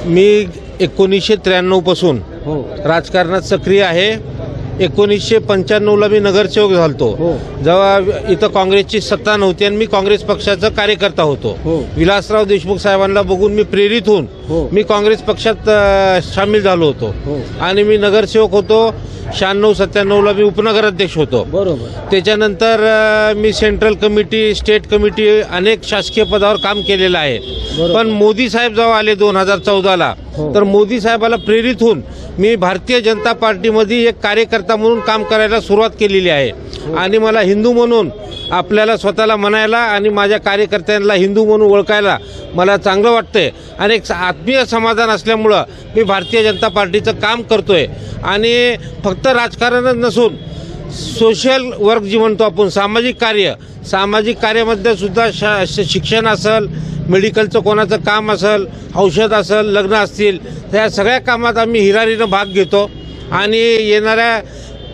मी 1993 पासून हो राजकारणात सक्रिय आहे. 1995ला मी नगरसेवक झालतो. हो. जेव्हा इथं काँग्रेसची सत्ता नव्हती आणि मी काँग्रेस पक्षाचा कार्यकर्ता होतो. हो. विलासराव देशमुख साहेबांना बघून मी प्रेरित होऊन हो. मी काँग्रेस पक्षात सामील झालो होतो. हो. आणि मी नगरसेवक होतो. 96-97ला मी उपनगराध्यक्ष होतो. बरोबर. त्याच्यानंतर मी सेंट्रल कमिटी, स्टेट कमिटी, अनेक शासकीय पदावर काम केलेलं आहे. बरोबर. पण मोदी साहेब जेव्हा आले 2014ला, हो. तर मोदी साहेबाला प्रेरित होऊन मी भारतीय जनता पार्टीमध्ये एक कार्यकर्ता म्हणून काम करायला सुरुवात केलेली आहे. आणि मला हिंदू म्हणून आपल्याला स्वतःला म्हणायला आणि माझ्या कार्यकर्त्यांना हिंदू म्हणून ओळखायला मला चांगलं वाटतंय. आणि एक आत्मीय समाधान असल्यामुळं मी भारतीय जनता पार्टीचं काम करतोय. आणि फक्त राजकारणच नसून सोशल वर्क जी म्हणतो आपण, सामाजिक कार्यामध्ये सुद्धा शिक्षण असेल, मेडिकलचं कोणाचं काम असेल, औषध असेल, लग्न असतील, त्या सगळ्या कामात आम्ही हिरारीनं भाग घेतो. आणि येणाऱ्या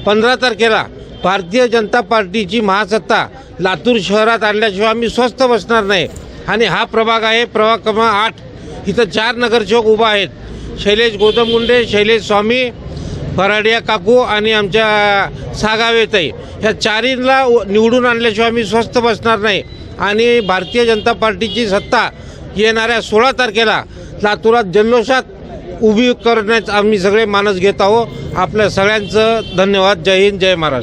15 तारखेला भारतीय जनता पार्टीची महासत्ता लातूर शहरात आणल्याशिवाय आम्ही स्वस्थ बसणार नाही. आणि हा प्रभाग आहे प्रभाग क्रमांक 8. इथं 4 नगरसेवक उभा आहेत. शैलेश गोतमगुंडे, शैलेश स्वामी, फराडिया काकू आणि आमच्या सागावेताई, ह्या 4ला निवडून आणल्याशिवाय आम्ही स्वस्थ बसणार नाही. आणि भारतीय जनता पार्टीची सत्ता येणाऱ्या 16 तारखेला लातूरात जल्लोषात उभी करण्यास आम्ही सगळे मानस घेत आहोत. आपल्या सगळ्यांचं धन्यवाद. जय हिंद, जय महाराष्ट्र.